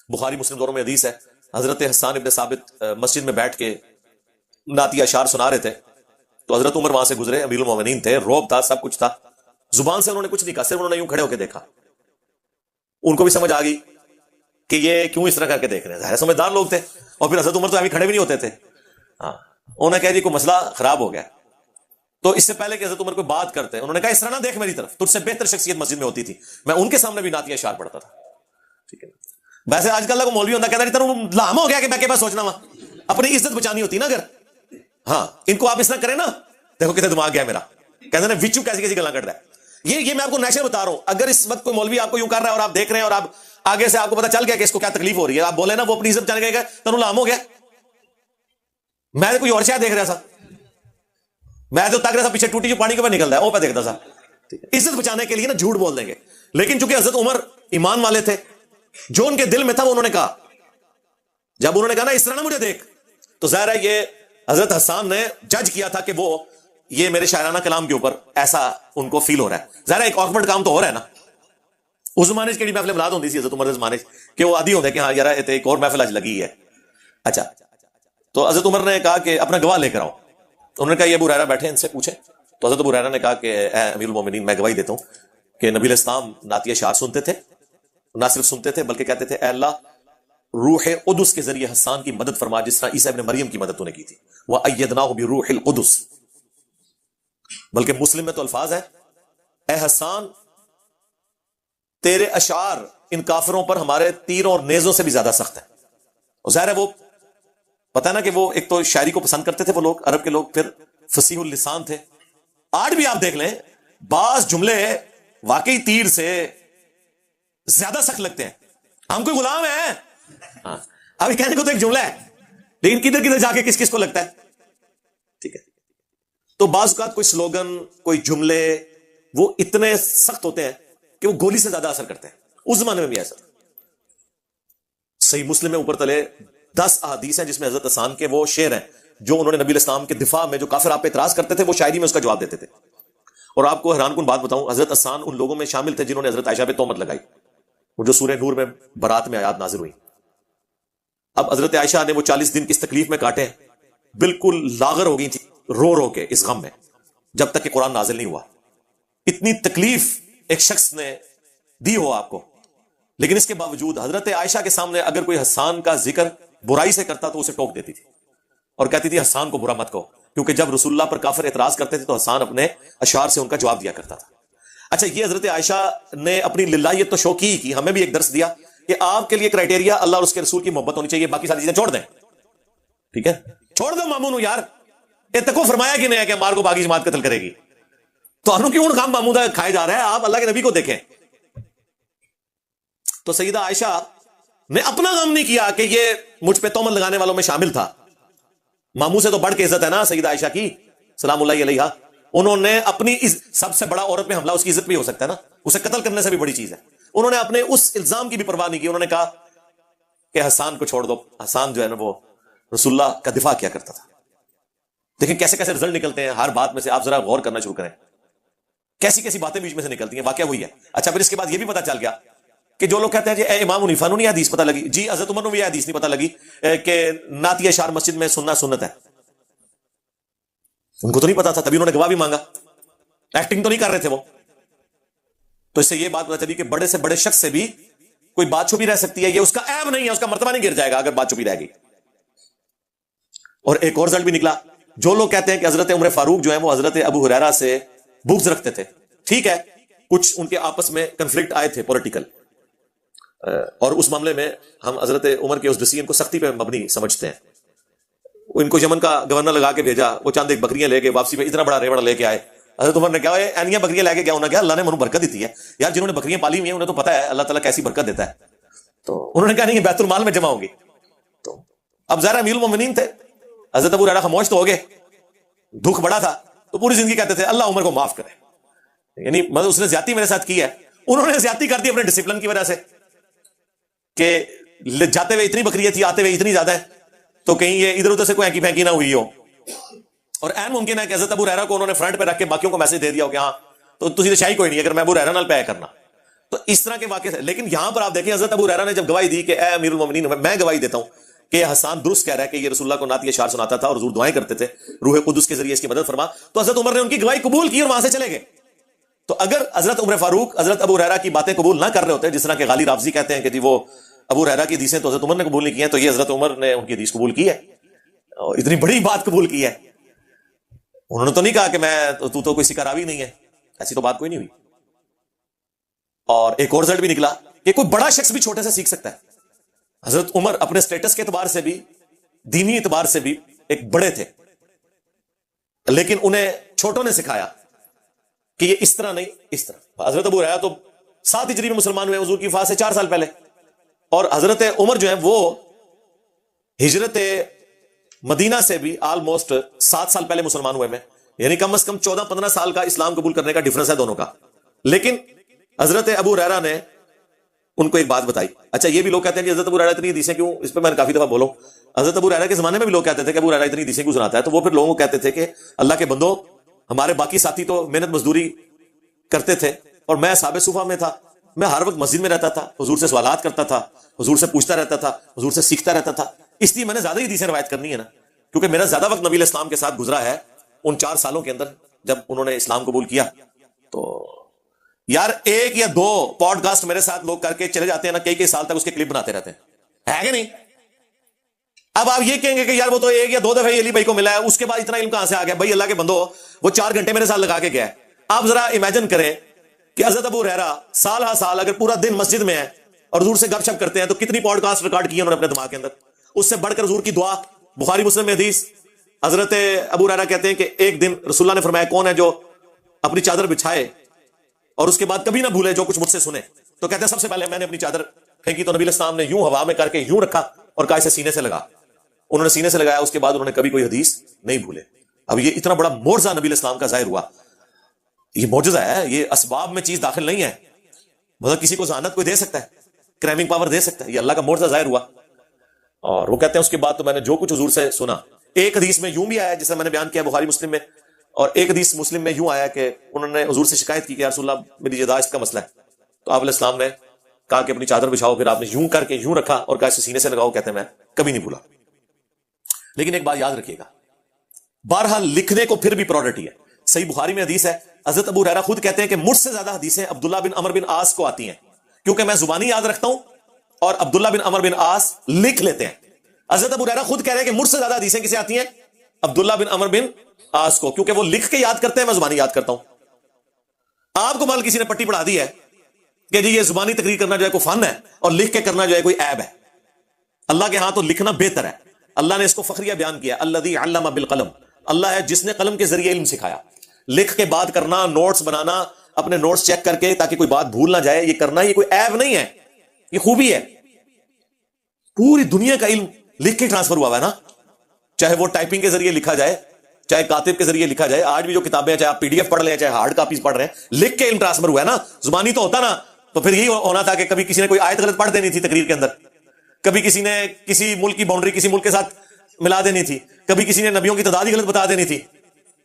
بخاری مسلم دونوں میں حدیث ہے، حضرت حسان ابن ثابت مسجد میں بیٹھ کے نعتی اشعار سنا رہے تھے، تو حضرت عمر وہاں سے گزرے، امیر المومنین تھے، روب تھا، سب کچھ تھا، زبان سے انہوں نے کچھ نہیں کہا، صرف انہوں نے یوں کھڑے ہو کے دیکھا. ان کو بھی سمجھ آ گئی کہ یہ کیوں اس طرح کر کے دیکھ رہے ہیں، ظاہر سمجھدار لوگ تھے، اور پھر حضرت عمر تو ابھی کھڑے بھی نہیں ہوتے تھے. ہاں، انہوں نے کہا جی کوئی مسئلہ خراب ہو گیا. تو اس سے پہلے کہ حضرت عمر کوئی بات کرتے انہوں نے کہا اس طرح نہ دیکھ میری طرف، تجھ سے بہتر شخصیت مسجد میں ہوتی تھی، میں ان کے سامنے بھی نعتی اشعار پڑھتا تھا. ٹھیک ہے، ویسے آج کل کو مولوی ہوتا کہتا ہے لام ہو گیا کہ میں کے پاس سوچنا وہاں، اپنی عزت بچانی ہوتی نا اگر. ہاں، ان کو آپ اس طرح کریں نا، دیکھو کتنے دماغ گیا میرا، کہتے ہیں وچو کیسی کیسی گلاں کر رہا ہے. یہ میں آپ کو نیچر بتا رہا ہوں. اگر اس وقت کوئی مولوی آپ کو یوں کر رہا ہے اور آپ دیکھ رہے ہیں اور آپ آگے سے آپ کو پتا چل گیا کہ اس کو کیا تکلیف ہو رہی ہے، آپ بولے نا وہ اپنی عزت جانے گا تو لام ہو گیا. میں کوئی اور شاید دیکھ رہا تھا، میں تو تک رہا تھا پیچھے ٹوٹی جو پانی کے اوپر نکل رہا ہے وہ پہ دیکھتا تھا. عزت بچانے کے لیے نا جھوٹ بول دیں گے. لیکن چونکہ حضرت عمر ایمان والے تھے، جو ان کے دل میں تھا وہ انہوں نے کہا. جب انہوں نے کہا نا اس طرح نہ مجھے دیکھ، تو ظاہر ہے یہ حضرت حسان نے جج کیا تھا کہ وہ یہ میرے شاعرانہ کلام کے اوپر ایسا ان کو فیل ہو رہا ہے. ظاہر ہے ایک آکورڈ کام تو ہو رہا ہے نا. اس زمانے کی محفل بلاد ہوتی تھی حضرت عمر کے زمانے کہ وہ عادی ہوتے کہ ہاں یار ایک اور محفل آج لگی ہے. اچھا، تو حضرت عمر نے کہا کہ اپنا گواہ لے کر آؤ. انہوں نے کہا یہ ابو ہریرہ بیٹھے ان سے پوچھیں. تو حضرت ابو ہریرہ نے کہا کہ اے امیر المومنین میں گواہی دیتا ہوں کہ نبی علیہ السلام نعتی اشعار سنتے تھے، نہ صرف سنتے تھے بلکہ کہتے تھے اے اللہ روح قدس کے ذریعے حسان کی مدد فرما جس طرح عیسیٰ ابن مریم کی مدد تو نے کی تھی. وَأَيَّدْنَاهُ بِرُوحِ الْقُدُسِ. بلکہ مسلم میں تو الفاظ ہے اے حسان تیرے اشعار ان کافروں پر ہمارے تیروں اور نیزوں سے بھی زیادہ سخت ہیں. اور ظاہر ہے وہ پتہ نا کہ وہ ایک تو شاعری کو پسند کرتے تھے وہ لوگ، عرب کے لوگ، پھر فصیح اللسان تھے. آج بھی آپ دیکھ لیں بعض جملے واقعی تیر سے زیادہ سخت لگتے ہیں. ہم کوئی غلام ہیں، ابھی کہنے کو تو ایک جملہ ہے لیکن کدھر کدھر جا کے کس کس کو لگتا ہے. ٹھیک ہے، تو بعض اوقات کوئی سلوگن، کوئی جملے وہ اتنے سخت ہوتے ہیں کہ وہ گولی سے زیادہ اثر کرتے ہیں. اس زمانے میں بھی ایسا. صحیح مسلم میں اوپر تلے 10 احادیث ہیں جس میں حضرت حسان کے وہ شعر ہیں جو انہوں نے نبی علیہ السلام کے دفاع میں، جو کافر آپ پہ اعتراض کرتے تھے وہ شاعری میں اس کا جواب دیتے تھے. اور آپ کو حیران کن بات بتاؤں، حضرت حسان ان لوگوں میں شامل تھے جنہوں نے حضرت عائشہ پہ تہمت لگائی، وہ جو سورہ نور میں برات میں آیات نازل ہوئی. اب حضرت عائشہ نے وہ 40 دن کس تکلیف میں کاٹے، بالکل لاغر ہو گئی تھی رو رو کے اس غم میں، جب تک کہ قرآن نازل نہیں ہوا. اتنی تکلیف ایک شخص نے دی ہو آپ کو، لیکن اس کے باوجود حضرت عائشہ کے سامنے اگر کوئی حسان کا ذکر برائی سے کرتا تو اسے ٹوک دیتی تھی اور کہتی تھی حسان کو برا مت کہو، کیونکہ جب رسول اللہ پر کافر اعتراض کرتے تھے تو حسان اپنے اشعار سے ان کا جواب دیا کرتا تھا. اچھا، یہ حضرت عائشہ نے اپنی للہیت تو شو کی، ہمیں بھی ایک درس دیا کہ آپ کے لیے کرائٹیریا اللہ اور اس کے رسول کی محبت ہونی چاہیے، باقی ساری چیزیں چھوڑ دیں. ٹھیک ہے، چھوڑ دو مامون یار، اتقو فرمایا کہ نہیں ہے کہ مار کو باقی جماعت قتل کرے گی، تو انہوں کیوں کام محمودہ کھائے جا رہا ہے. آپ اللہ کے نبی کو دیکھیں. تو سیدہ عائشہ نے اپنا غم نہیں کیا کہ یہ مجھ پہ تہمت لگانے والوں میں شامل تھا. ماموں سے تو بڑھ کے عزت ہے نا سیدہ عائشہ کی سلام اللہ علیہ. انہوں نے اپنی سب سے بڑا عورت میں حملہ اس کی عزت بھی ہو سکتا ہے نا، اسے قتل کرنے سے بھی بڑی چیز ہے. انہوں نے اپنے اس الزام کی بھی پرواہ نہیں کی. انہوں نے کہا کہ حسان کو چھوڑ دو. حسان جو ہے نا وہ رسول اللہ کا دفاع کیا کرتا تھا. دیکھیں کیسے کیسے رزلٹ نکلتے ہیں ہر بات میں سے. آپ ذرا غور کرنا شروع کریں، کیسی کیسی باتیں بیچ میں سے نکلتی ہیں. واقعہ وہی ہے. اچھا، پھر اس کے بعد یہ بھی پتا چل گیا کہ جو لوگ کہتے ہیں جی اے امام حنیفہ نو نہیں حدیث پتہ لگی، جی حضرت عمر نو بھی حدیث نہیں پتہ لگی کہ نعتی اشعار مسجد میں سننا سنت ہے. ان کو تو نہیں پتا تھا، تبھی انہوں نے گواہ بھی مانگا. ایکٹنگ تو نہیں کر رہے تھے وہ. تو اس سے یہ بات پتہ چلی کہ بڑے سے بڑے شخص سے بھی کوئی بات چھپی رہ سکتی ہے. یہ اس کا عیب نہیں ہے، اس کا مرتبہ نہیں گر جائے گا اگر بات چھپی رہے گی. اور ایک اور رزلٹ بھی نکلا، جو لوگ کہتے ہیں کہ حضرت عمر فاروق جو ہیں وہ حضرت ابو ہریرہ سے بغض رکھتے تھے. ٹھیک ہے، کچھ ان کے آپس میں کنفلکٹ آئے تھے پولیٹیکل، اور اس معاملے میں ہم حضرت عمر کے اس ڈیسیژن کو سختی پہ مبنی سمجھتے ہیں. ان کو یمن کا گورنر لگا کے بھیجا، وہ چند ایک بکریاں لے کے واپسی میں اتنا بڑا ریوڑا لے کے آئے. حضرت عمر نے کہا اینیاں بکریاں لے کے گیا، انہوں نے کہا اللہ نے منو برکت دیتی ہے یار، جنہوں نے بکریاں پالی ہوئی ہیں انہیں تو پتا ہے اللہ تعالیٰ کیسی برکت دیتا ہے. تو انہوں نے کہا نہیں، بیت المال میں جمع ہوں گی. تو اب ظاہر امیر المومنین تھے، حضرت ابو ہریرہ خاموش تو ہو گئے، دکھ بڑا تھا، تو پوری زندگی کہتے تھے اللہ عمر کو معاف کرے. یعنی مطلب اس نے زیادتی میرے ساتھ کی ہے. انہوں نے زیادتی کر دی اپنے ڈسپلن کی وجہ سے کہ جاتے ہوئے اتنی بکریاں تھی، آتے ہوئے اتنی زیادہ ہے، تو کہیں یہ ادھر ادھر سے کوئی ہینکی پھینکی نہ ہوئی ہو. اور عین ممکن ہے کہ حضرت ابو ہریرہ کو انہوں نے فرنٹ پہ رکھ کے باقیوں کو میسج دے دیا ہو کہ ہاں تو تسی تو شاہی کوئی نہیں اگر میں ابو ہریرہ نال پے کرنا. تو اس طرح کے واقعے. لیکن یہاں پر آپ دیکھیں حضرت ابو ہریرہ نے جب گواہی دی کہ اے امیر المومنین, میں گواہی دیتا ہوں کہ حسان درست کہہ رہا ہے کہ یہ رسول اللہ کو نعت اشعار سناتا تھا اور حضور دعائیں کرتے تھے, روح قدس کے ذریعے اس کی مدد فرما, تو حضرت عمر نے ان کی گواہی قبول کی اور وہاں سے چلے گئے. تو اگر حضرت عمر فاروق حضرت ابو ہریرہ کی باتیں قبول نہ کر رہے ہوتے, جس طرح کہ غالی رافضی کہتے ہیں کہ جی وہ ابو ہریرہ کی حدیثیں تو حضرت عمر نے قبول نہیں کی ہیں, تو یہ حضرت عمر نے ان کی حدیث قبول کی ہے, اور اتنی بڑی بات قبول کی ہے. انہوں نے تو نہیں کہا کہ میں تو کوئی سکہ راوی نہیں ہے, ایسی تو بات کوئی نہیں ہوئی. اور ایک اور رزلٹ بھی نکلا کہ کوئی بڑا شخص بھی چھوٹے سے سیکھ سکتا ہے. حضرت عمر اپنے سٹیٹس کے اعتبار سے بھی, دینی اعتبار سے بھی ایک بڑے تھے, لیکن انہیں چھوٹوں نے سکھایا کہ یہ اس طرح نہیں, اس طرح. حضرت ابو ہریرہ تو 7 ہجری میں مسلمان ہوئے حضور کی وفات سے 4 سال پہلے, اور حضرت عمر جو ہیں وہ ہجرت مدینہ سے بھی آلموسٹ 7 سال پہلے مسلمان ہوئے میں, یعنی کم از کم 14-15 سال کا اسلام قبول کرنے کا ڈفرنس ہے دونوں کا. لیکن حضرت ابو ہریرہ نے ان کو ایک بات بتائی. اچھا یہ بھی لوگ کہتے ہیں کہ حضرت ابو ہریرہ اتنی حدیثیں کیوں, اس پہ میں نے کافی دفعہ بولوں, حضرت ابو ہریرہ کے زمانے میں بھی لوگ کہتے تھے کہ ابو ہریرہ اتنی حدیثیں کیوں سناتا ہے, تو وہ پھر لوگوں کو کہتے تھے کہ اللہ کے بندو, ہمارے باقی ساتھی تو محنت مزدوری کرتے تھے اور میں اصحاب صفہ میں تھا, میں ہر وقت مسجد میں رہتا تھا, حضور سے سوالات کرتا تھا, حضور سے پوچھتا رہتا تھا, حضور سے سیکھتا رہتا تھا, اس لیے میں نے زیادہ حدیثیں روایت کرنی ہے نا, کیونکہ میرا زیادہ وقت نبی اسلام کے ساتھ گزرا ہے ان 4 سالوں کے اندر جب انہوں نے اسلام قبول کیا. تو یار 1 یا 2 پوڈ کاسٹ میرے ساتھ لوگ کر کے چلے جاتے ہیں نا, کئی سال تک اس کے کلپ بناتے رہتے ہیں, ہے کہ نہیں؟ اب آپ یہ کہیں گے کہ یار وہ تو 1 یا 2 دفعہ علی بھائی کو ملا ہے, اس کے بعد اتنا علم کہاں سے آ گیا؟ بھائی اللہ کے بندو, وہ 4 گھنٹے میرے ساتھ لگا کے گیا ہے. آپ ذرا امیجن کریں کہ حضرت ابو ہریرہ سال ہر سال اگر پورا دن مسجد میں ہے اور حضور سے گپ شپ کرتے ہیں, تو کتنی پوڈ کاسٹ ریکارڈ کی انہوں نے اپنے دماغ کے اندر. اس سے بڑھ کر حضور کی دعا, بخاری مسلم میں حدیث, حضرت ابو ہریرہ کہتے ہیں کہ ایک دن رسول اللہ نے فرمایا کون ہے جو اپنی چادر بچھائے اور اس کے بعد کبھی نہ بھولے جو کچھ مجھ سے سنے, تو کہتے ہیں سب سے پہلے میں نے اپنی چادر پھینکی تو نبی الاسلام نے یوں ہوا میں کر کے یوں رکھا اور کہا اسے سینے سے لگا. انہوں نے سینے سے لگایا, اس کے بعد انہوں نے کبھی کوئی حدیث نہیں بھولے. اب یہ اتنا بڑا معجزہ نبی الاسلام کا ظاہر ہوا, یہ معجزہ ہے, یہ اسباب میں چیز داخل نہیں ہے. مطلب کسی کو ذہانت کوئی دے سکتا ہے, کریمنگ پاور دے سکتا ہے, یہ اللہ کا معجزہ ظاہر ہوا. اور وہ کہتے ہیں اس کے بعد تو میں نے جو کچھ حضور سے سنا, ایک حدیث میں یوں بھی آیا جسے میں نے بیان کیا بخاری مسلم میں, اور ایک حدیث مسلم میں یوں آیا کہ انہوں نے حضور سے شکایت کی کہ یا رسول اللہ میری یداشت کا مسئلہ ہے, تو آپ علیہ السلام نے کہا کہ اپنی چادر بچھاؤ, پھر آپ نے یوں کر کے یوں رکھا اور کہا اسے سینے سے لگاؤ. کہتے ہیں میں کبھی نہیں بھولا. لیکن ایک بات یاد رکھیے گا, بہرحال لکھنے کو پھر بھی پرائورٹی ہے. صحیح بخاری میں حدیث ہے, حضرت ابو ہریرہ خود کہتے ہیں کہ مجھ سے زیادہ حدیثیں عبداللہ بن عمر بن عاص کو آتی ہیں, کیونکہ میں زبانی یاد رکھتا ہوں اور عبداللہ بن عمر بن عاص لکھ لیتے ہیں. حضرت ابو ہریرہ خود کہہ رہے ہیں کہ مجھ سے زیادہ حدیثیں کسے آتی ہیں؟ عبداللہ بن عمر بن عاص کو, کیونکہ وہ لکھ کے یاد کرتے ہیں, میں زبانی یاد کرتا ہوں. آپ کو مان کسی نے پٹی پڑھا دی ہے کہ جی یہ زبانی تقریر کرنا جو ہے کوئی فن ہے اور لکھ کے کرنا جو ہے کوئی عیب ہے. اللہ کے ہاں تو لکھنا بہتر ہے. اللہ نے اس کو فخریہ بیان کیا, الذی علم بالقلم, اللہ ہے جس نے قلم کے ذریعے علم سکھایا. لکھ کے بات کرنا, نوٹس بنانا, اپنے نوٹس چیک کر کے تاکہ کوئی بات بھول نہ جائے, یہ کرنا یہ کوئی عیب نہیں ہے, یہ خوبی ہے. پوری دنیا کا علم لکھ کے ٹرانسفر ہوا ہے نا, چاہے وہ ٹائپنگ کے ذریعے لکھا جائے, چاہے کاتب کے ذریعے لکھا جائے. آج بھی جو کتابیں ہیں, چاہے آپ PDF پڑھ لیں, چاہے ہارڈ کاپیز پڑھ رہے ہیں, لکھ کے علم ٹرانسفر ہوا ہے نا. زبانی تو ہوتا نا, تو پھر یہی ہونا تھا کہ کبھی کسی نے کوئی آیت غلط پڑھ دینی تھی تقریر کے اندر, کبھی کسی نے کسی ملک کی باؤنڈری کسی ملک کے ساتھ ملا دینی تھی, کبھی کسی نے نبیوں کی تعداد ہی غلط بتا دینی تھی.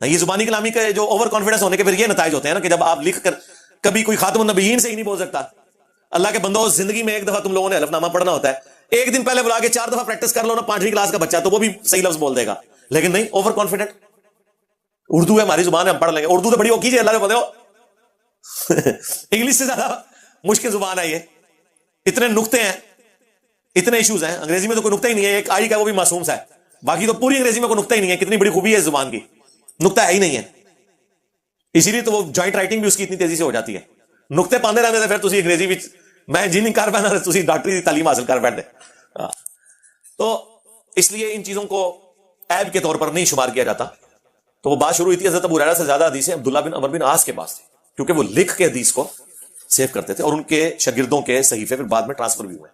یہ زبانی کلامی کا جو اوور کانفیڈنس ہونے کے پھر یہ نتائج ہوتے ہیں نا کہ جب آپ لکھ کر, کبھی کوئی خاتم النبیین سے ہی نہیں بول سکتا. اللہ کے بندو, زندگی میں ایک دفعہ تم لوگوں نے حلف نامہ پڑھنا ہوتا ہے, ایک دن پہلے بلا کے 4 دفعہ پریکٹس کر لو نا, 5ویں کلاس کا بچہ تو وہ بھی صحیح لفظ بول دے گا. لیکن نہیں, اوور کانفیڈنٹ. اردو ہے ہماری زبان ہے, ہم پڑھ لیں گے. اردو تو بڑی وہ کیجیے, اللہ کے بندو انگلش سے زیادہ مشکل زبان ہے یہ, اتنے نقطے ہیں, اتنے ایشوز ہیں. انگریزی میں تو کوئی نقطہ ہی نہیں ہے, ایک آئی کا وہ بھی معصوم سا ہے, باقی تو پوری انگریزی میں کوئی نقطہ ہی نہیں ہے. کتنی بڑی خوبی ہے اس زبان کی, نقطہ ہے ہی نہیں ہے. اسی لیے تو وہ جوائنٹ رائٹنگ بھی اس کی اتنی تیزی سے ہو جاتی ہے. نقطے پاندے رہتے تھے, پھر تسی انگریزی بھی, میں انجینئرنگ کر پانا, تسی ڈاکٹری کی تعلیم حاصل کر بیٹھے. تو اس لیے ان چیزوں کو عیب کے طور پر نہیں شمار کیا جاتا. تو وہ بات شروع ہوئی تھی حضرت ابو ہریرہ سے زیادہ حدیثیں عبداللہ بن عمر بن عاص کے پاس تھی, کیونکہ وہ لکھ کے حدیث کو سیو کرتے تھے اور ان کے شاگردوں کے صحیفے پھر بعد میں ٹرانسفر بھی ہوئے.